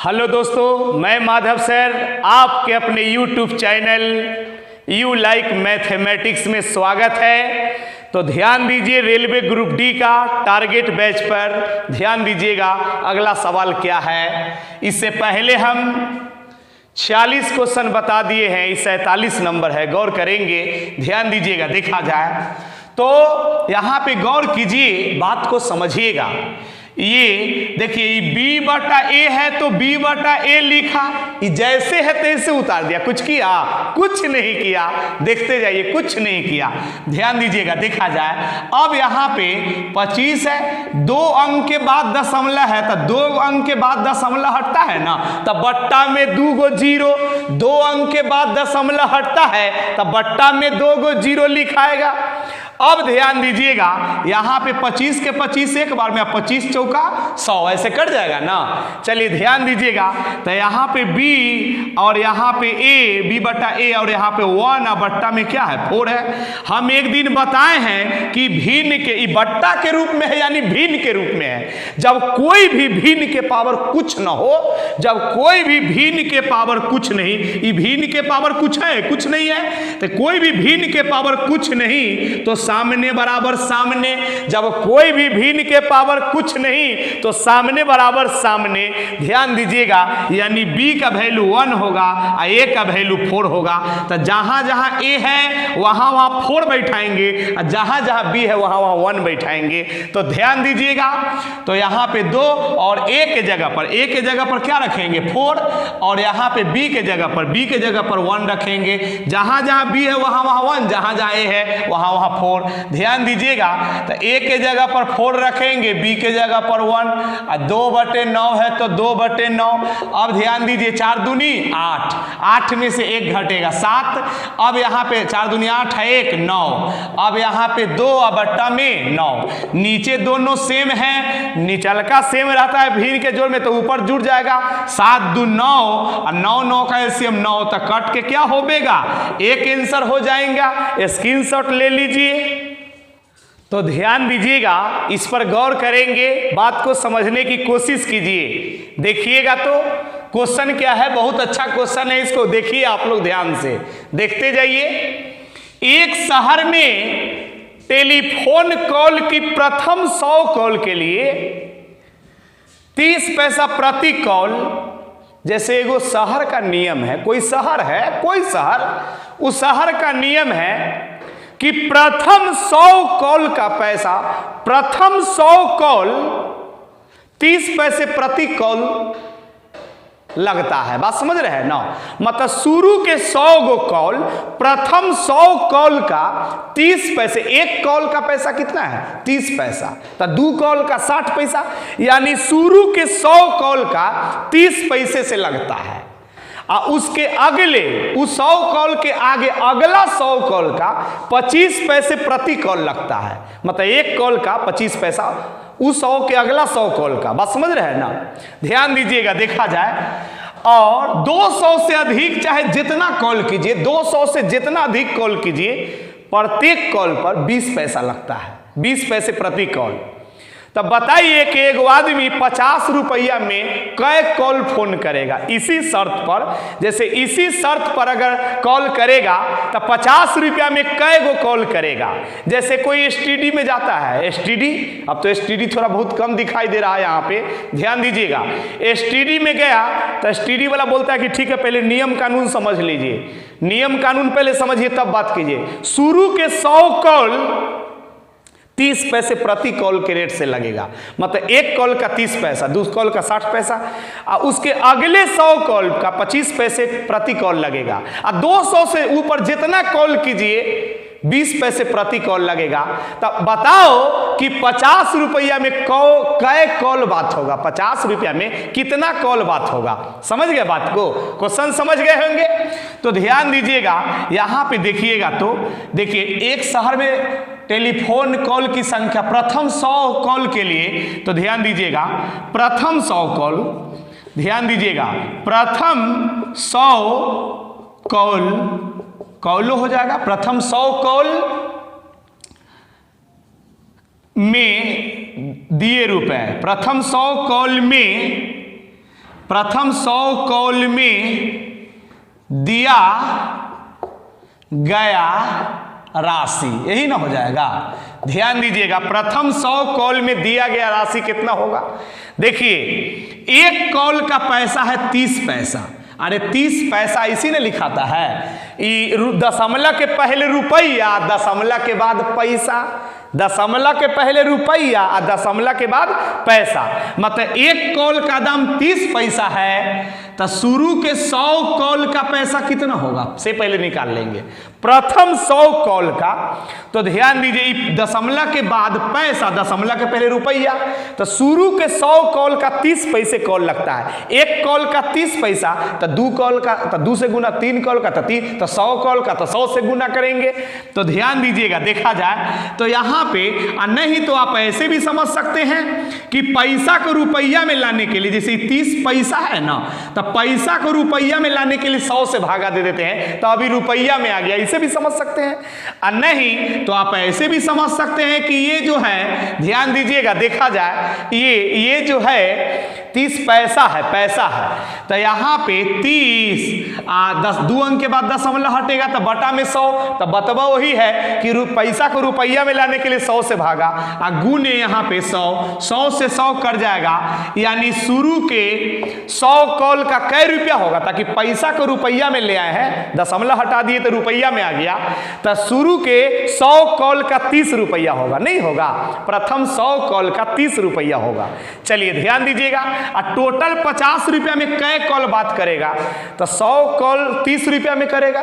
Hello दोस्तों, मैं Madhav sir आपके अपने YouTube channel you like mathematics में स्वागत है। तो ध्यान दीजिए, रेलवे ग्रुप डी का टारगेट बैच पर ध्यान दीजिएगा। अगला सवाल क्या है, इससे पहले हम 46 क्वेश्चन बता दिए हैं, इस 47 नंबर है, गौर करेंगे, ध्यान दीजिएगा। देखा जाए तो यहाँ पे गौर कीजिए, बात को समझिएगा। ये देखिए, b बटा a है तो b बटा a लिखा, ये जैसे है तैसे उतार दिया। कुछ किया? कुछ नहीं किया। देखते जाइए, कुछ नहीं किया। ध्यान दीजिएगा, देखा जाए। अब यहाँ पे 25 है, 2 अंक के बाद दशमलव है, तो 2 अंक के बाद दशमलव हटता है ना, तब बट्टा में 2 गो 0। 2 अंक के बाद दशमलव हटता है, तब बट्टा में 2 गो 0 लिखाएगा। अब ध्यान दीजिएगा, यहाँ पे 25 के 25 एक बार में 25 चौका 100 ऐसे कट जाएगा ना। चलिए ध्यान दीजिएगा, तो यहाँ पे b और यहाँ पे a, b बटा a और यहाँ पे 1 और बट्टा में क्या है 4 है। हम एक दिन बताए हैं कि भिन्न के बट्टा के रूप में है, यानी भिन्न के रूप में है। जब कोई भी भिन्न के पावर कुछ न हो, जब कोई भी भिन्न के पावर कुछ नहीं, ये भिन्न के पावर कुछ है, कुछ नहीं है, तो कोई भी भिन्न के पावर कुछ नहीं तो सामने बराबर सामने। जब कोई भी भिन्न के पावर कुछ नहीं तो सामने बराबर सामने। ध्यान दीजिएगा, यानी b का वैल्यू 1 होगा और a का वैल्यू 4 होगा। तो जहां जहां a है वहां वहां 4 बैठाएंगे और जहां जहां b है वहां वहां 1 बैठाएंगे। तो ध्यान दीजिएगा, तो यहाँ पे 2 और a के जगह पर, a के जगह पर क्या रखेंगे 4, और यहाँ पे b के जगह पर, b के जगह पर 1 रखेंगे। जहां जहां b है वहां वहां 1, जहां जहां a है वहां वहां 4। ध्यान दीजिएगा, तो a के जगह पर 4 रखेंगे, b के जगह पर 1, और 2/9 है तो 2/9। अब ध्यान दीजिए, 4 दूनी 8, 8 में से 1 घटेगा 7। अब यहाँ पे 4 दूनी 8 है 1, 9। अब यहाँ पे 2 और बट्टा में 9। नीचे दोनों सेम है, निचल का सेम रहता है भिन्न के जोड़ में, तो ऊपर जुड़ जाएगा। 7 दूनी 9 और 9 9 का एलसीएम 9, तो कट के क्या होगा, एक आंसर हो जाएगा। स्क्रीनशॉट ले लीजिए। तो ध्यान दीजिएगा, इस पर गौर करेंगे, बात को समझने की कोशिश कीजिए। देखिएगा तो क्वेश्चन क्या है, बहुत अच्छा क्वेश्चन है, इसको देखिए आप लोग ध्यान से, देखते जाइए। एक शहर में टेलीफोन कॉल की प्रथम 100 कॉल के लिए 30 पैसा प्रति कॉल। जैसे एगो शहर का नियम है, कोई शहर है, कोई शहर, उस शहर का नियम है कि प्रथम 100 कॉल का पैसा, प्रथम 100 कॉल 30 पैसे प्रति कॉल लगता है। बात समझ रहे हैं ना, मतलब शुरू के 100 गो कॉल, प्रथम 100 कॉल का 30 पैसे। एक कॉल का पैसा कितना है 30 पैसा, तो 2 कॉल का 60 पैसा, यानी शुरू के 100 कॉल का 30 पैसे से लगता है। और उसके अगले, उस 100 कॉल के आगे अगला 100 कॉल का 25 पैसे प्रति कॉल लगता है। मतलब एक कॉल का 25 पैसा, उस 100 के अगला 100 कॉल का। बात समझ रहे हैं ना, ध्यान दीजिएगा, देखा जाए। और 200 से अधिक चाहे जितना कॉल कीजिए, 200 से जितना अधिक कॉल कीजिए, प्रत्येक कॉल पर 20 पैसा लगता है, 20 पैसे प्रति कॉल। तब बताइए कि एक आदमी 50 रुपया में कै कॉल फोन करेगा। इसी शर्त पर, जैसे इसी शर्त पर अगर कॉल करेगा तो 50 रुपया में कै गो कॉल करेगा। जैसे कोई एसटीडी में जाता है, एसटीडी, अब तो एसटीडी थोड़ा बहुत कम दिखाई दे रहा है यहाँ पे, ध्यान दीजिएगा। एसटीडी में गया तो एसटीडी वाला बोलता है कि ठीक है, पहले नियम कानून समझ लीजिए, नियम कानून पहले समझिए तब बात कीजिए। शुरू के 100 कॉल 30 पैसे प्रति कॉल के रेट से लगेगा, मतलब एक कॉल का 30 पैसा, दूसरे कॉल का 60 पैसा, और उसके अगले 100 कॉल का 25 पैसे प्रति कॉल लगेगा। और 200 से ऊपर जितना कॉल कीजिए 20 पैसे प्रति कॉल लगेगा। तब बताओ कि 50 रुपया में कै कॉल बात होगा, 50 रुपया में कितना कॉल बात होगा। समझ गए बात को, क्वेश्चन समझ गए होंगे। तो ध्यान दीजिएगा, यहाँ पे देखिएगा, तो देखिए एक शहर में टेलीफोन कॉल की संख्या प्रथम 100 कॉल के लिए, तो ध्यान दीजिएगा, प्रथम 100 कॉल, ध्यान दीजिएगा, प्रथम 100 कॉल, कॉलो हो जाएगा, प्रथम 100 कॉल में दिए रुपए, प्रथम 100 कॉल में प्रथम 100 कॉल में दिया गया राशि, यही ना हो जाएगा। ध्यान दीजिएगा, प्रथम 100 कॉल में दिया गया राशि कितना होगा। देखिए, एक कॉल का पैसा है 30 पैसा। अरे 30 पैसा इसी ने लिखाता है, दशमलव के पहले रुपया, दशमलव के बाद पैसा, दशमलव के पहले रुपया और दशमलव के बाद पैसा। मतलब एक कॉल का दाम 30 पैसा है, तो शुरू के 100 कॉल का पैसा कितना होगा से पहले निकाल लेंगे। प्रथम 100 कॉल का, तो ध्यान दीजिए दशमलव के बाद पैसा, दशमलव के पहले रुपया, तो शुरू के 100 कॉल का 30 पैसे कॉल लगता है। एक कॉल का 30 पैसा, तो 2 कॉल का तो 2 से गुना, 3 कॉल का तो 3, तो 100 कॉल का तो 100 से गुना करेंगे। तो ध्यान दीजिएगा, देखा जाए तो यहाँ पे, नहीं तो आप ऐसे भी समझ सकते हैं कि पैसा को रुपया में लाने के लिए, जैसे 30 पैसा है ना, तो पैसा को रुपया में लाने के लिए 100 से भागा दे देते हैं, तो अभी रुपया में आ गया, इसे भी समझ सकते हैं। और नहीं तो आप ऐसे भी समझ सकते हैं कि ये जो है, ध्यान दीजिएगा, देखा जाए ये जो है 30 पैसा है, पैसा है, तो यहाँ पे 30 2 अंक के बाद दशमलव हटेगा तो बटा में 100, तो बतवा वही है कि पैसा को रुपया में लाने के लिए 100 से भागा, और गुने यहाँ पे 100 से 100 कर जाएगा, यानी शुरू के 100 कॉल का कै रुपया होगा, ताकि पैसा को रुपया में ले आए हैं, दशमलव हटा दिए तो रुपया में आ गया, तो शुरू के 100 कॉल का 30 रुपया होगा, नहीं होगा, प्रथम 100 कॉल का 30 रुपया होगा। चलिए ध्यान दीजिएगा, और टोटल 50 रुपया में कै कॉल बात करेगा, तो 100 कॉल 30 रुपया में करेगा।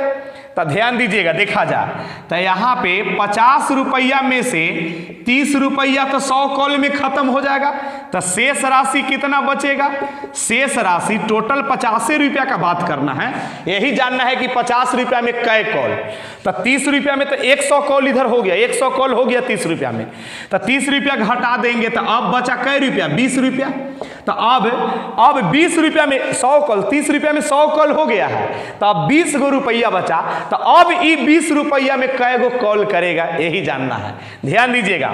तो ध्यान दीजिएगा, देखा जाए तो यहाँ पे 50 रुपया में से 30 रुपया तो 100 कॉल में खत्म हो जाएगा, तो शेष राशि कितना बचेगा। शेष राशि टोटल 50 रुपया का बात करना है, यही जानना है कि 50 रुपया में कै कॉल, तो 30 रुपया में तो 100 कॉल इधर हो गया, 100 कॉल हो गया 30 रुपया में, तो 30 रुपया घटा देंगे तो अब बचा कै रुपया, 20 रुपया। तो अब 20 रुपया में 100 कॉल, 30 रुपया में 100 कॉल हो गया है, तो अब 20 गो रुपया बचा, तो अब ये 20 रुपया में कै गो कॉल करेगा, यही जानना है। ध्यान दीजिएगा,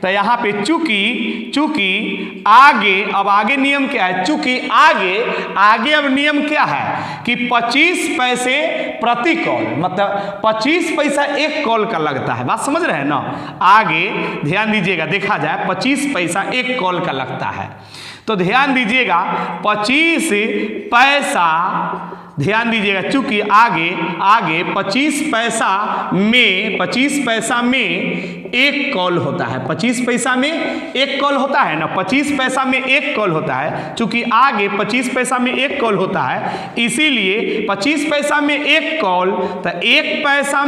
तो यहाँ पे चूंकि आगे, अब आगे नियम क्या है, चूंकि आगे अब नियम क्या है कि 25 पैसे प्रति कॉल, मतलब 25 पैसा एक कॉल का लगता है, बात समझ रहे हैं ना। आगे ध्यान दीजिएगा, देखा जाए 25 पैसा एक कॉल का लगता है, तो ध्यान दीजिएगा 25 पैसा, ध्यान दीजिएगा, चूंकि आगे 25 पैसा में एक कॉल होता है, 25 पैसा में एक कॉल होता है ना, 25 पैसा में एक कॉल होता है, चूंकि आगे 25 पैसा में एक कॉल होता है, इसीलिए 25 पैसा में एक कॉल, तो एक पैसा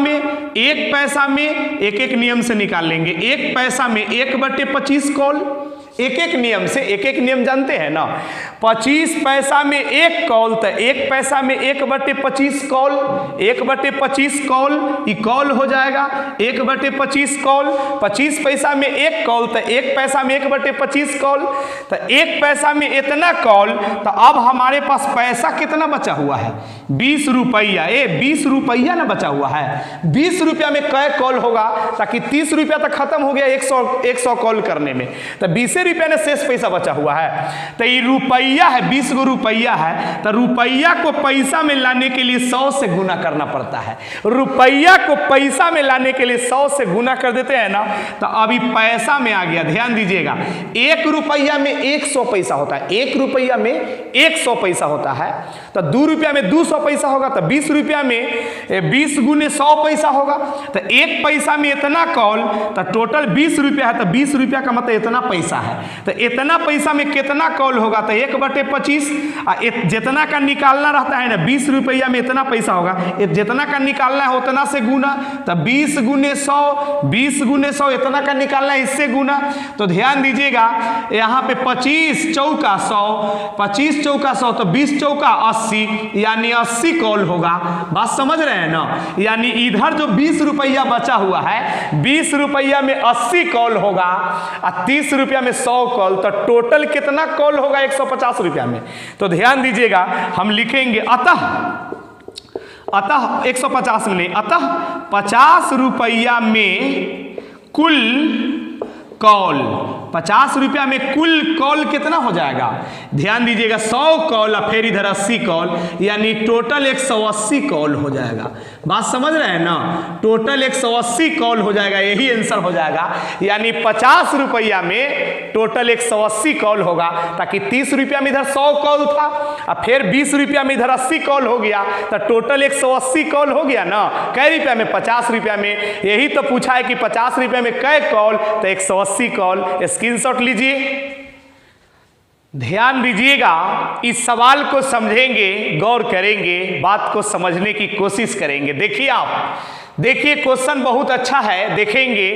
में एक नियम से निकाल लेंगे, एक पैसा में 1/25 कॉल, एक नियम जानते हैं ना। 25 पैसा में एक कॉल, तो एक पैसा में 1/25 कॉल, 1/25 कॉल ये कॉल हो जाएगा, 1/25 कॉल, 25 पैसा में एक कॉल, तो एक पैसा में 1/25 कॉल, तो एक पैसा में इतना कॉल, तो अब हमारे पास पैसा कितना बचा हुआ है, 20 रुपया, 20 रुपया ना बचा हुआ है। 20 रुपया में कै कॉल होगा, ताकि 30 रुपया तक खत्म हो गया 100 कॉल करने में, तो 20 रुपया ने शेष पैसा बचा हुआ है, तो ये रुपया है, 20 गो रुपया है, तो रुपया को पैसा में लाने के लिए 100 से गुना करना पड़ता है। रुपया को पैसा में लाने के लिए 100 से गुना कर देते हैं ना, तो अभी पैसा में आ गया। ध्यान दीजिएगा, 1 रुपया में 100 पैसा होता है, 1 रुपया में 100 पैसा होता है, तो 2 रुपया में 200 पैसा होगा, तो 20 रुपया में 20 गुने 100 पैसा होगा, तो एक पैसा में इतना कॉल, तो टोटल 20 रुपया है, तो 20 रुपया का मतलब इतना पैसा है, तो इतना पैसा में कितना कॉल होगा, तो 1/25, जितना का निकालना रहता है ना, 20 रुपया में इतना पैसा होगा, जितना का निकालना है उतना से गुना, तो 20 गुने 100 इतना का निकालना है, इससे गुना। तो ध्यान दीजिएगा, यहाँ पे 25 चौका 100, 25 चौका 100, तो 20 चौका 80, यानी 80 कॉल होगा। बात समझ रहे हैं ना, यानी इधर जो 20 रुपया बचा हुआ है, 20 रुपया में 80 कॉल होगा, और 30 रुपया में 100 कॉल, तो टोटल कितना कॉल होगा 150 रुपया में। तो ध्यान दीजिएगा, हम लिखेंगे अतः 150 में नहीं, अतः 50 रुपया में कुल कॉल, 50 रुपया में कुल कॉल कितना हो जाएगा, ध्यान दीजिएगा 100 कॉल और फिर इधर 80 कॉल, यानी टोटल 180 कॉल हो जाएगा। बात समझ रहे हैं ना, टोटल 180 कॉल हो जाएगा, यही आंसर हो जाएगा। यानी 50 रुपया में टोटल 180 कॉल होगा, ताकि 30 रुपया में इधर 100 कॉल था और फिर 20 रुपया में इधर 80 कॉल हो गया, तो टोटल 180 कॉल हो गया ना। कै रुपया में? 50 रुपया में। यही तो पूछा है कि 50 रुपया में कै कॉल, तो 180 कॉल। स्क्रीनशॉट लीजिए, ध्यान दीजिएगा, इस सवाल को समझेंगे, गौर करेंगे, बात को समझने की कोशिश करेंगे। देखिए आप, देखिए क्वेश्चन बहुत अच्छा है, देखेंगे।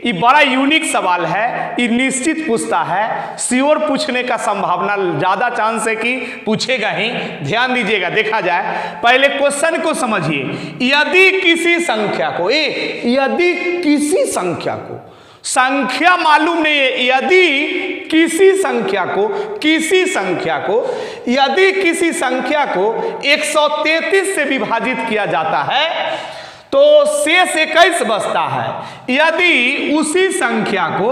ये बड़ा यूनिक सवाल है, ये निश्चित पूछता है, श्योर पूछने का संभावना ज्यादा चांस है कि पूछेगा ही। ध्यान दीजिएगा, देखा जाए, पहले क्वेश्चन को समझिए। यदि किसी संख्या को, यदि किसी संख्या को, संख्या मालूम नहीं है, यदि किसी संख्या को, किसी संख्या को, यदि किसी संख्या को 133 से विभाजित किया जाता है तो शेष 21 बचता है। यदि उसी संख्या को,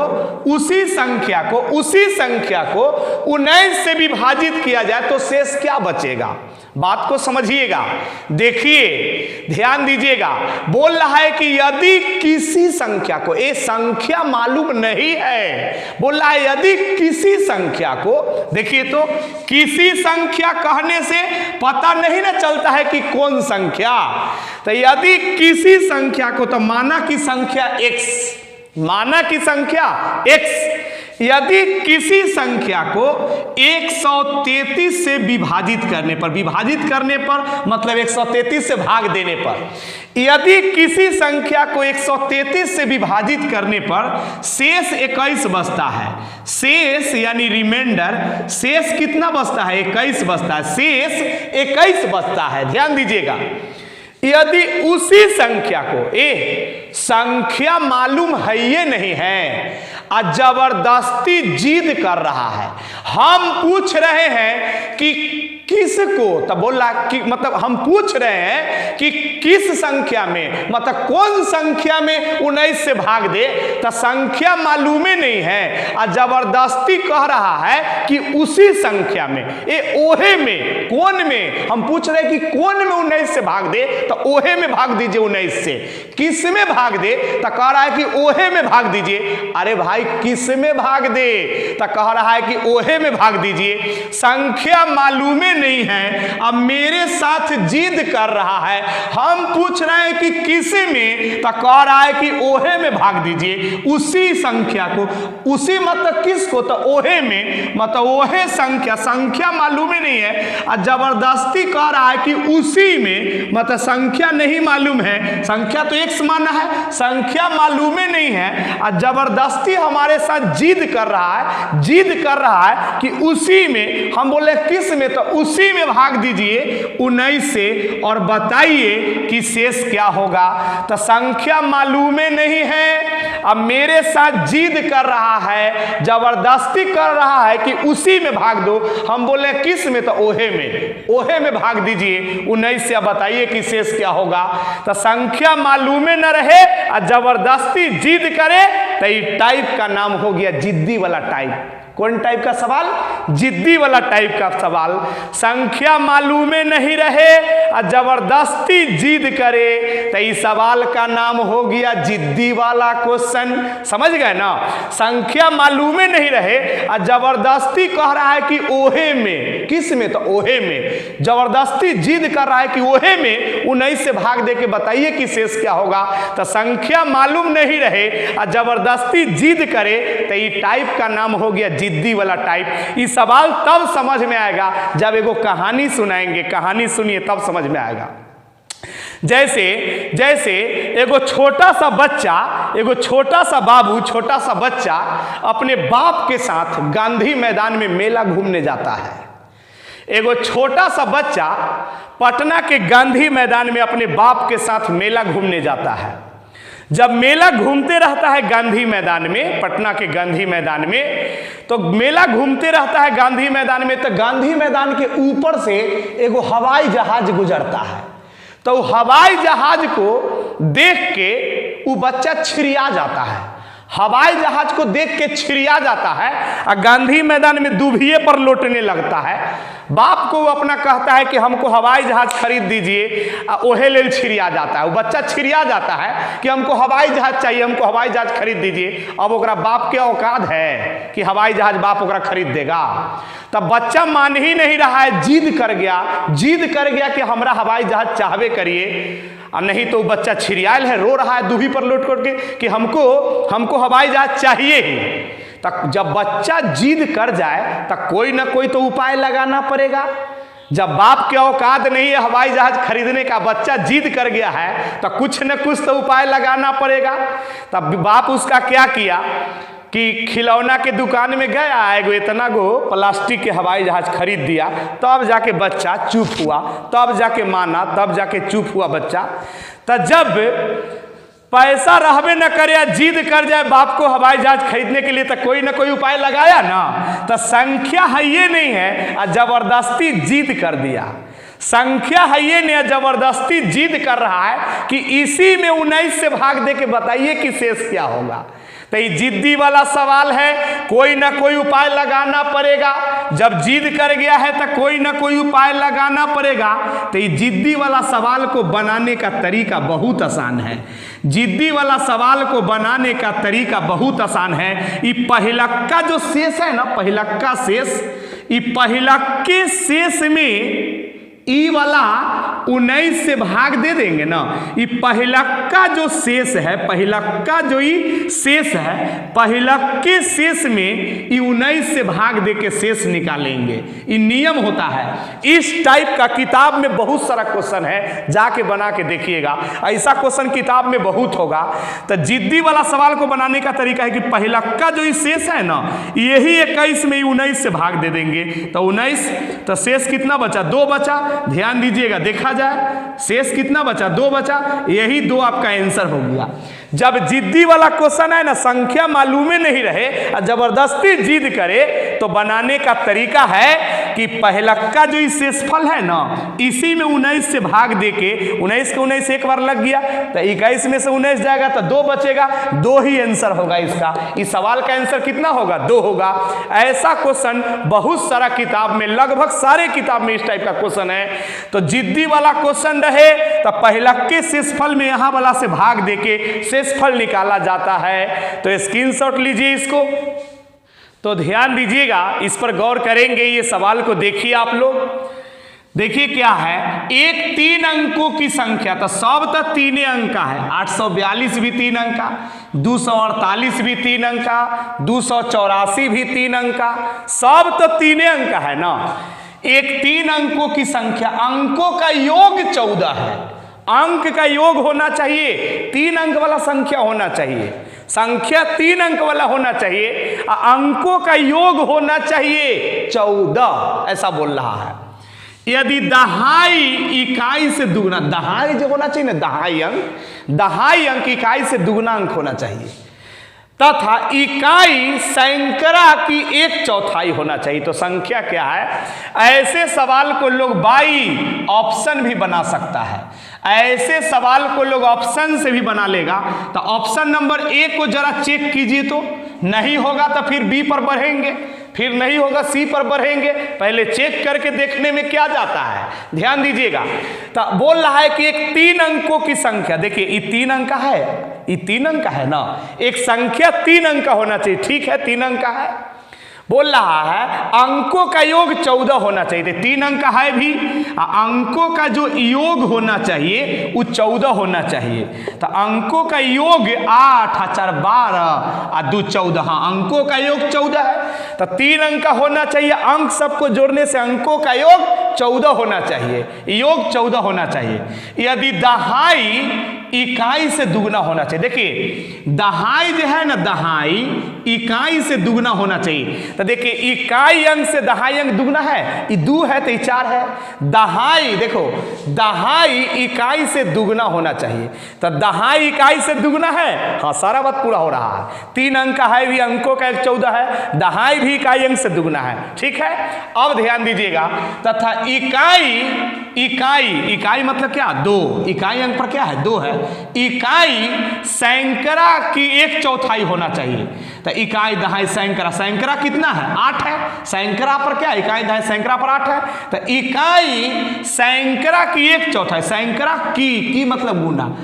उसी संख्या को, उसी संख्या को 19 से विभाजित किया जाए तो शेष क्या बचेगा? बात को समझिएगा, देखिए, ध्यान दीजिएगा। बोल रहा है कि यदि किसी संख्या को, ये संख्या मालूम नहीं है, बोल रहा है यदि किसी संख्या को, देखिए तो किसी संख्या कहने से पता नहीं ना चलता है कि कौन संख्या। तो यदि किसी संख्या को, तो माना की संख्या x, माना की संख्या x, यदि किसी संख्या को 133 से विभाजित करने पर, विभाजित करने पर मतलब 133 से भाग देने पर, यदि किसी संख्या को 133 से विभाजित करने पर शेष 21 बचता है, शेष यानी रिमाइंडर, शेष कितना बचता है? 21 बचता है, शेष 21 बचता है। ध्यान दीजिएगा, यदि उसी संख्या को, संख्या मालूम है ये नहीं है, और जबरदस्ती जिद कर रहा है, हम पूछ रहे हैं कि किसको, तब बोला कि मतलब हम पूछ रहे हैं कि किस संख्या में, मतलब कौन संख्या में 19 से भाग दे, तो संख्या मालूमे नहीं है और जबरदस्ती कह रहा है कि उसी संख्या में, ओहे में, कौन में, हम पूछ रहे हैं कि कौन में 19 से भाग दे, तो ओहे में भाग दीजिए 19 से। किस में भाग दे, तो कह रहा है कि ओहे में भाग दीजिए। अरे भाई किस में भाग दे, तो कह रहा है कि ओहे में भाग दीजिए। संख्या मालूमे नहीं है, अब मेरे साथ जिद कर रहा है, हम पूछ रहे हैं कि किस में, तो कह रहा है कि ओहे में भाग दीजिए। उसी संख्या को, उसी मतलब किसको, तो ओहे में, मतलब ओहे संख्या, संख्या मालूम ही नहीं है और जबरदस्ती कह रहा है कि उसी में, मतलब संख्या नहीं मालूम है, संख्या तो एक माना है, संख्या मालूम ही नहीं है और जबरदस्ती हमारे साथ जिद कर रहा है, जिद कर रहा है कि उसी में। हम बोले किस में, तो उसी में भाग दीजिए 19 से और बताइए कि शेष क्या होगा। तो संख्या मालूमे नहीं है, अब मेरे साथ जिद कर रहा है, जबरदस्ती कर रहा है कि उसी में भाग दो। हम बोले किस में, तो ओहे में, ओहे में भाग दीजिए 19 से, अब बताइए कि शेष क्या होगा। तो संख्या मालूमे न रहे और जबरदस्ती जिद करे, तो ये टाइप का नाम हो गया जिद्दी वाला टाइप। कौन टाइप का सवाल? जिद्दी वाला टाइप का सवाल। संख्या मालूमे नहीं रहे और जबरदस्ती जिद करे, तो इस सवाल का नाम हो गया जिद्दी वाला क्वेश्चन। समझ गए ना? संख्या मालूमे नहीं रहे और जबरदस्ती कह रहा है कि ओहे में, किस में, तो ओहे में, जबरदस्ती जिद कर रहा है कि ओहे में 19 से भाग दे के बताइए कि शेष क्या होगा। तो संख्या मालूम नहीं रहे और जबरदस्ती जिद करे, तो ये टाइप का नाम हो गया जिद्दी वाला टाइप। ये सवाल तब समझ में आएगा जब एगो कहानी सुनाएंगे, कहानी सुनिए तब समझ में आएगा। जैसे जैसे एगो छोटा सा बच्चा, एगो छोटा सा बाबू, छोटा सा बच्चा अपने बाप के साथ गांधी मैदान में मेला घूमने जाता है। एगो छोटा सा बच्चा पटना के गांधी मैदान में अपने बाप के साथ मेला घूमने जाता है। जब मेला घूमते रहता है गांधी मैदान में, पटना के गांधी मैदान में, तो मेला घूमते रहता है गांधी मैदान में, तो गांधी मैदान के ऊपर से एगो हवाई जहाज गुजरता है। तो हवाई जहाज को देख के वो बच्चा छिड़िया जाता है। हवाई जहाज को देख के छिड़िया जाता है और गांधी मैदान में दुभिये पर लौटने लगता है। बाप को वो अपना कहता है कि हमको हवाई जहाज खरीद दीजिए, ओहे लेल छिड़िया जाता है। वो बच्चा छिड़िया जाता है कि हमको हवाई जहाज चाहिए, हमको हवाई जहाज खरीद दीजिए। अब ओकरा बाप के औकात है कि हवाई जहाज बाप ओकरा खरीद देगा। तब बच्चा मान ही नहीं रहा है, जिद कर गया कि हमरा हवाई जहाज चाहबे करिए। और नहीं तो बच्चा छिड़ियाल है, रो रहा है दूभी पर लौट के कि हमको हवाई जहाज चाहिए ही। तक जब बच्चा जिद कर जाए तब कोई ना कोई तो उपाय लगाना पड़ेगा। जब बाप के औकात नहीं है हवाई जहाज खरीदने का, बच्चा जिद कर गया है तो कुछ न कुछ तो उपाय लगाना पड़ेगा। तब बाप उसका क्या किया कि खिलौना के दुकान में गया, एगो इतना गो प्लास्टिक के हवाई जहाज खरीद दिया। तब जाके बच्चा चुप हुआ, तब जाके माना, तब जाके चुप हुआ बच्चा। तो जब पैसा रहबे न करे, जिद कर जाए बाप को हवाई जहाज खरीदने के लिए, तो कोई ना कोई उपाय लगाया ना। तो संख्या है ये नहीं है और जबरदस्ती जिद कर दिया। संख्या है ये नहीं, जबरदस्ती जिद कर रहा है कि इसी में 19 से भाग दे के बताइए कि शेष क्या होगा। तो ये जिद्दी वाला सवाल है, कोई ना कोई उपाय लगाना पड़ेगा। जब जिद कर गया है तो कोई ना कोई उपाय लगाना पड़ेगा। तो ये जिद्दी वाला सवाल को बनाने का तरीका बहुत आसान है। जिद्दी वाला सवाल को बनाने का तरीका बहुत आसान है। ये पहिलक्का जो शेष है ना, पहिलक्का शेष, ये पहिलक्के शेष में ई वाला 19 से भाग दे देंगे ना। ये पहिलक्का जो शेष है, पहिलक्का जो ये शेष है, पहिलक्के शेष में ये 19 से भाग दे के शेष निकालेंगे। ये नियम होता है। इस टाइप का किताब में बहुत सारा क्वेश्चन है, जाके बना के देखिएगा। ऐसा क्वेश्चन किताब में बहुत होगा। तो जिद्दी वाला सवाल को बनाने का तरीका है कि पहिलक्का जो ये शेष है ना, यही 21 में 19 से भाग दे देंगे। तो 19, तो शेष कितना बचा? 2 बचा। ध्यान दीजिएगा, देखा जाए शेष कितना बचा? 2 बचा। यही 2 आपका आंसर हो गया। जब जिद्दी वाला क्वेश्चन है ना, संख्या मालूम नहीं रहे और जबरदस्ती जिद करे, तो बनाने का तरीका है कि पहिलक्का जो शेषफल है ना, इसी में 19 से भाग दे के, 19 के 19 एक बार लग गया तो 21 में से 19 जाएगा तो 2 बचेगा। 2 ही आंसर होगा इसका। इस सवाल का आंसर कितना होगा? 2 होगा। ऐसा क्वेश्चन बहुत सारा किताब में, लगभग सारे किताब में इस टाइप का क्वेश्चन है। तो जिद्दी वाला क्वेश्चन रहे तो पहिलक्के शेषफल में यहां वाला से भाग देके शेषफल निकाला जाता है। तो स्क्रीनशॉट लीजिए इसको। तो ध्यान दीजिएगा, इस पर गौर करेंगे। ये सवाल को देखिए आप लोग। देखिए क्या है, एक 3 अंकों की संख्या, तो सब तो 3 अंक का है। 842 भी 3 अंक का, 248 भी 3 अंक का, 284 भी 3 अंक का, सब तो 3 अंक का है ना। एक 3 अंकों की संख्या, अंकों का योग 14 है। अंक का योग होना चाहिए, 3 अंक वाला संख्या होना चाहिए। संख्या 3 अंक वाला होना चाहिए, अंकों का योग होना चाहिए 14, ऐसा बोल रहा है। यदि दहाई इकाई से दुगुना, दहाई जो होना चाहिए ना, दहाई अंक इकाई से दुगुना अंक होना चाहिए, तथा इकाई सैकड़ा की 1/4 होना चाहिए। तो संख्या क्या है? ऐसे सवाल को लोग बाई ऑप्शन भी बना सकता है। ऐसे सवाल को लोग ऑप्शन से भी बना लेगा। तो ऑप्शन नंबर 1 को जरा चेक कीजिए, तो नहीं होगा तो फिर बी पर बढ़ेंगे, फिर नहीं होगा सी पर बढ़ेंगे। पहले चेक करके देखने में क्या जाता है, ध्यान दीजिएगा। तो बोल रहा है कि एक 3 अंकों की संख्या, देखिए ये 3 अंक का है, ये 3 अंक का है ना, एक संख्या 3 अंक का होना चाहिए। ठीक है, 3 अंक का है। बोल रहा है अंकों का योग 14 होना चाहिए। 3 अंक का है भी, अंकों का जो योग होना चाहिए वो 14 होना चाहिए। तो अंकों का योग 8 × 4 12 और 2 14, हाँ अंकों का योग 14 है। तो 3 अंक का होना चाहिए। अंक सबको जोड़ने से अंकों का योग 14 होना चाहिए, योग 14 होना चाहिए। यदि दहाई इकाई से दुगना होना चाहिए, देखिए दहाई जो है ना, दहाई इकाई से दुगना होना चाहिए। तो देखिए इकाई अंक से दहाई अंक दुगना है, ये 2 है तो ये 4 है। दहाई, देखो दहाई इकाई से दुगना होना चाहिए। तो दहाई इकाई से दुगना है, हाँ सारा बात पूरा हो रहा है। 3 अंक का है भी, अंकों का 14 है, दहाई भी इकाई अंक से दुगना है। ठीक है, अब ध्यान दीजिएगा, तथा इकाई इकाई, इकाई मतलब क्या, 2, इकाई अंक पर क्या है, 2 है। इकाई सैकड़ा की 1/4 होना चाहिए। तो इकाई दहाई सैकड़ा, सैकड़ा कितना है, 8 है। सैकड़ा पर क्या, इकाई दहाई सैकड़ा पर 8 है। तो इकाई सैकड़ा की 1/4, सैकड़ा की मतलब गुना,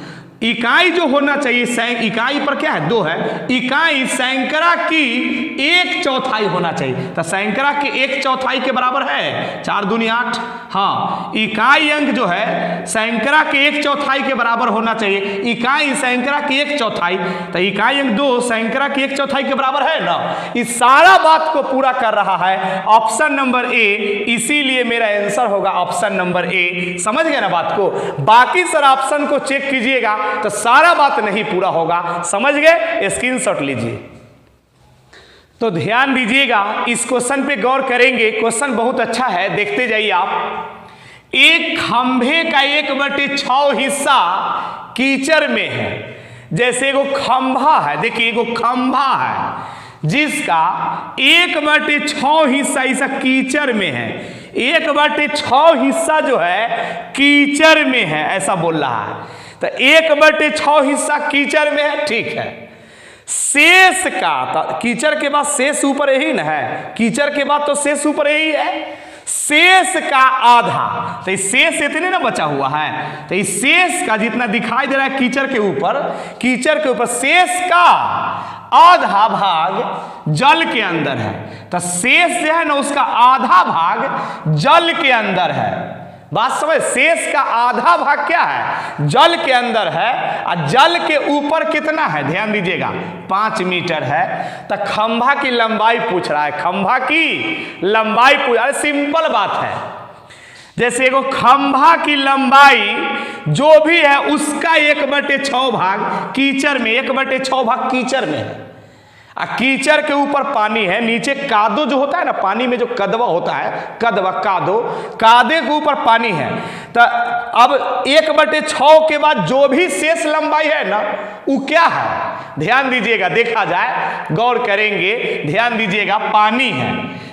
इकाई जो होना चाहिए, इकाई पर क्या है, 2 है। इकाई सैकड़ा की 1/4 होना चाहिए। तो सैकड़ा की 1/4 के बराबर है 4 दूनी 8। हाँ, इकाई अंक जो है सैकड़ा के 1/4 के बराबर होना चाहिए। इकाई सैकड़ा की 1/4, तो इकाई अंक 2 सैकड़ा की 1/4 के बराबर है ना। इस सारा बात को पूरा कर रहा है ऑप्शन नंबर ए, इसीलिए मेरा आंसर होगा ऑप्शन नंबर ए। समझ गए ना बात को। बाकी सर ऑप्शन को चेक कीजिएगा तो सारा बात नहीं पूरा होगा। समझ गए, स्क्रीनशॉट लीजिए। तो ध्यान दीजिएगा, इस क्वेश्चन पे गौर करेंगे। क्वेश्चन बहुत अच्छा है, देखते जाइए आप। एक खंभे का 1/6 हिस्सा कीचड़ में है। जैसे एगो खंभा है, देखिए एगो खंभा है जिसका 1/6 हिस्सा ऐसा कीचड़ में है। 1/6 हिस्सा जो है कीचड़ में है, ऐसा बोल रहा है। तो 1/6 हिस्सा कीचड़ में है, ठीक है। शेष का, तो कीचड़ के बाद शेष ऊपर यही ना है, कीचड़ के बाद तो शेष ऊपर यही है। शेष का आधा, तो इस शेष इतने ना बचा हुआ है, तो इस शेष का जितना दिखाई दे रहा है कीचड़ के ऊपर, कीचड़ के ऊपर शेष का आधा भाग जल के अंदर है। तो शेष जो है ना उसका आधा भाग जल के अंदर है। बात समझ, शेष का आधा भाग क्या है, जल के अंदर है। और जल के ऊपर कितना है, ध्यान दीजिएगा 5 मीटर है। तो खंभा की लंबाई पूछ रहा है, खंभा की लंबाई पूछ, अरे सिंपल बात है। जैसे एगो खंभा की लंबाई जो भी है उसका 1/6 भाग कीचड़ में, 1/6 भाग कीचड़ में है। कीचड़ के ऊपर पानी है, नीचे कादो जो होता है ना, पानी में जो कदवा होता है, कदवा कादो, कादे के ऊपर पानी है। तो अब 1/6 के बाद जो भी शेष लंबाई है ना वो क्या है, ध्यान दीजिएगा, देखा जाए, गौर करेंगे, ध्यान दीजिएगा, पानी है।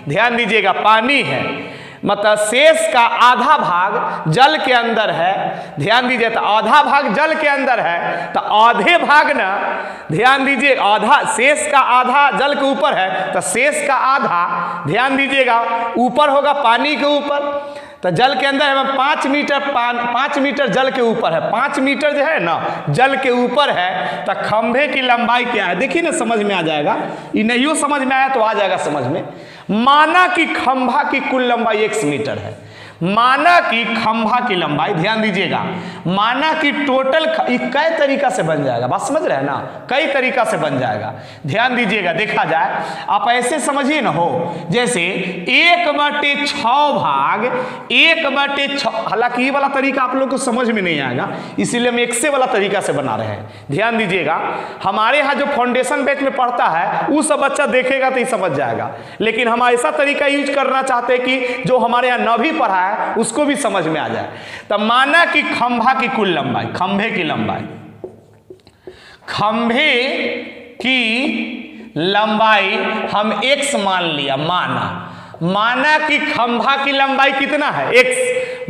ध्यान दीजिएगा, पानी है, मतलब शेष का आधा भाग जल के अंदर है। ध्यान दीजिए, तो आधा भाग जल के अंदर है, तो आधे भाग ना, ध्यान दीजिए, आधा शेष का आधा जल के ऊपर है, तो शेष का आधा, ध्यान दीजिएगा, ऊपर होगा पानी के ऊपर। तो जल के अंदर है 5 मीटर, 5 मीटर जल के ऊपर है, 5 मीटर जो है ना जल के ऊपर है। तो खंभे की लंबाई क्या है, देखिए ना, समझ में आ जाएगा। ये नहीं समझ में आया तो आ जाएगा समझ में। माना कि खंभा की कुल लंबाई 1 मीटर है। माना कि खंभा की लंबाई, ध्यान दीजिएगा, माना कि टोटल, कई तरीका से बन जाएगा, बात समझ रहे हैं ना, कई तरीका से बन जाएगा। ध्यान दीजिएगा, देखा जाए, आप ऐसे समझिए ना, हो जैसे 1/6 भाग 1/6, हालांकि ये वाला तरीका आप लोग को समझ में नहीं आएगा, इसीलिए हम एक से वाला तरीका से बना रहे हैं। ध्यान दीजिएगा, हमारे यहाँ जो फाउंडेशन बैच में पढ़ता है वो सब बच्चा देखेगा तो ही समझ जाएगा, लेकिन हम ऐसा तरीका यूज करना चाहते हैं कि जो हमारे यहाँ न भी पढ़ा है उसको भी समझ में आ जाए। तो माना कि खंभा की कुल लंबाई, खंभे की लंबाई, खंभे की लंबाई हम x मान लिया, माना कि खंभा की लंबाई कितना है, x,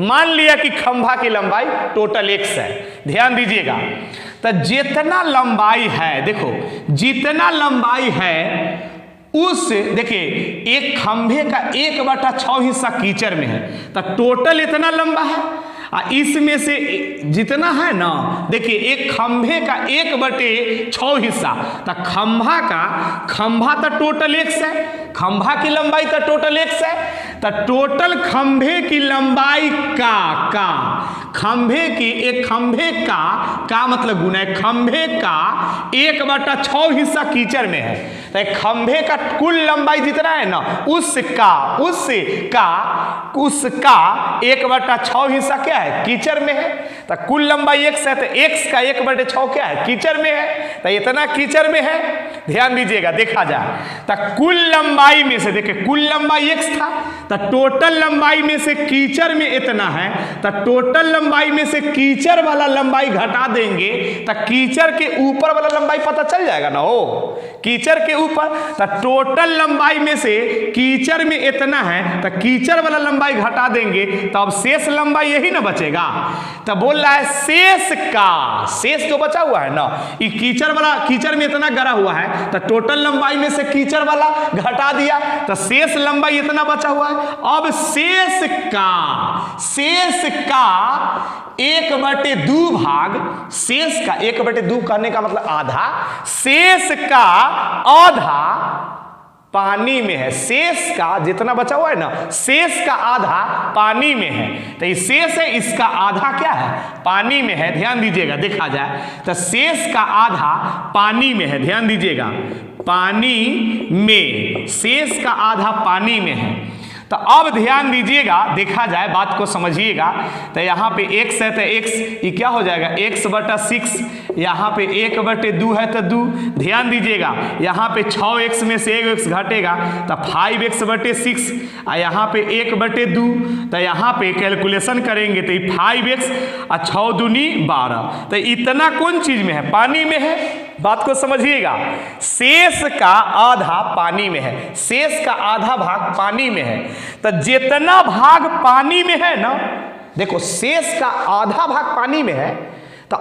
मान लिया कि खंभा की लंबाई टोटल x है। ध्यान दीजिएगा, तो जितना लंबाई है, देखो जितना लंबाई है उस, देखिए एक खंभे का 1/6 हिस्सा कीचड़ में है, तो टोटल इतना लंबा है। इसमें से जितना है ना, देखिए एक खंभे का 1/6 हिस्सा, तो खंभा तो टोटल x है, खंभा की लंबाई तो टोटल x है। तो टोटल खंभे की लंबाई का खंभे की, एक खंभे का मतलब गुना है, खंभे का 1/6 हिस्सा कीचड़ में है। तो खंभे का कुल लंबाई जितना है ना उसका 1/6 हिस्सा क्या है, कीचड़ में है। तो कुल लंबाई x है, तो x का 1/6 क्या है, कीचड़ में है। तो इतना कीचड़ में है, ध्यान दीजिएगा, देखा जाए, तो कुल लंबाई में से, देखिए कुल लंबाई x था, तो टोटल लंबाई में से कीचड़ में इतना है, तो टोटल लंबाई लंबाई में से कीचड़ वाला लंबाई घटा देंगे तो कीचड़ के ऊपर वाला लंबाई पता चल जाएगा ना। हो कीचड़ के ऊपर तो टोटल लंबाई में से कीचड़ में इतना है तो कीचड़ वाला लंबाई घटा देंगे तो अब शेष लंबाई यही ना बचेगा। तो बोल रहा है शेष का, शेष जो बचा हुआ है ना, ये कीचड़ वाला, कीचड़ में इतना गड़ा हुआ है तो टोटल लंबाई में से कीचड़ वाला घटा दिया तो शेष लंबाई इतना बचा हुआ है। अब शेष का 1/2 भाग, शेष का 1/2 कहने का मतलब आधा, शेष का आधा पानी में है। शेष का जितना बचा हुआ है ना, शेष का आधा पानी में है। तो ये शेष है, इसका आधा क्या है, पानी में है। ध्यान दीजिएगा, देखा जाए तो शेष का आधा पानी में है। ध्यान दीजिएगा, पानी में, शेष का आधा पानी में है। तो अब ध्यान दीजिएगा, देखा जाए, बात को समझिएगा। तो यहाँ पे x है तो x ये क्या हो जाएगा, x/6। यहाँ पे 1/2 है तो 2। ध्यान दीजिएगा, यहाँ पे 6x में से 1x घटेगा तो 5x/6, और यहाँ पे 1/2। तो यहाँ पे कैलकुलेशन करेंगे तो 5x और 6 दूनी 12। तो इतना कौन चीज में है, पानी में है। बात को समझिएगा, शेष का आधा पानी में है, शेष का आधा भाग पानी में है। तो जितना भाग पानी में है ना, देखो शेष का आधा भाग पानी में है तो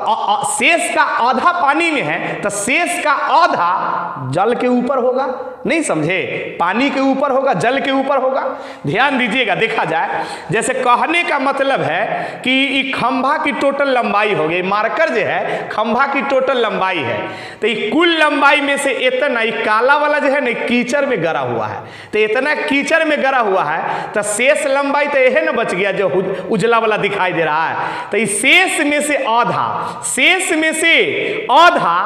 शेष का आधा पानी में है तो शेष का आधा जल के ऊपर होगा। नहीं समझे, पानी के ऊपर होगा, जल के ऊपर होगा। ध्यान दीजिएगा, देखा जाए, जैसे कहने का मतलब है कि ये खंभा की टोटल लंबाई हो गई, मार्कर जो है खंभा की टोटल लंबाई है। तो ये कुल लंबाई में से इतना, ये काला वाला जो है ना कीचड़ में गड़ा हुआ है, तो इतना कीचड़ में गड़ा हुआ है तो शेष लंबाई तो यह ना बच गया जो उजला वाला दिखाई दे रहा है। तो इस शेष में से आधा, शेष में से आधा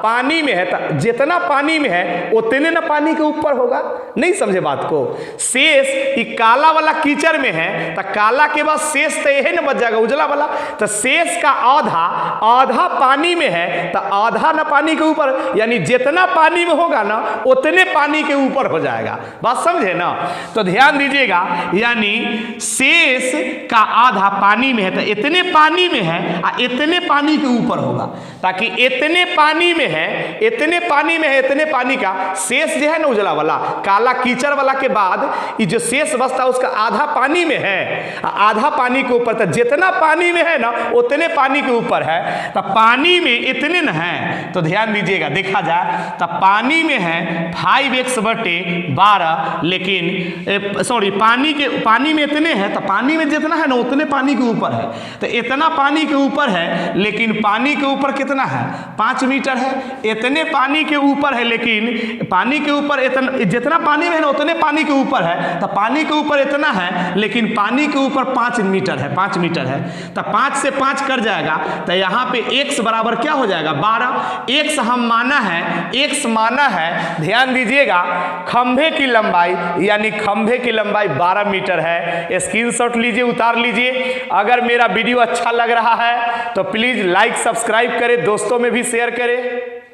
पानी में है। तो जितना पानी में है उतने ना पानी के ऊपर होगा। नहीं समझे बात को, शेष ये काला वाला कीचड़ में है तो काला के बाद शेष तो यही ना बच जाएगा, उजला वाला। तो शेष का आधा पानी में है तो आधा ना पानी के ऊपर, यानी जितना पानी में होगा ना उतने पानी के ऊपर हो जाएगा। बात समझे ना। तो ध्यान दीजिएगा, यानी शेष का आधा पानी में है तो इतने पानी में है और इतने पानी के ऊपर होगा, ताकि इतने पानी में है, इतने पानी में है, इतने पानी का शेष जो है ना उजला वाला, काला कीचड़ वाला के बाद ये जो शेष बचता है उसका आधा पानी में है, आधा पानी के ऊपर। तो जितना पानी में है ना उतने पानी के ऊपर है। तो पानी में इतने न है, तो ध्यान दीजिएगा, देखा जाए तो पानी में है 5x/12, लेकिन सॉरी पानी में इतने हैं तो पानी में जितना है ना उतने पानी के ऊपर है। तो इतना पानी के ऊपर है, लेकिन पानी के ऊपर कितना है, 5 मीटर है। इतने पानी के ऊपर है, लेकिन पानी के ऊपर इतना, जितना पानी में है ना उतने पानी के ऊपर है। तो पानी के ऊपर इतना है, लेकिन पानी के ऊपर 5 मीटर है, 5 मीटर है। तो 5 से 5 कट जाएगा तो यहाँ पे x बराबर क्या हो जाएगा, 12। x हम माना है, x माना है, ध्यान दीजिएगा, खंभे की लंबाई, यानी खंभे की लंबाई 12 मीटर है। स्क्रीनशॉट लीजिए, उतार लीजिए। अगर मेरा वीडियो अच्छा लग रहा है तो प्लीज लाइक सब्सक्राइब करें, दोस्तों में भी शेयर करें।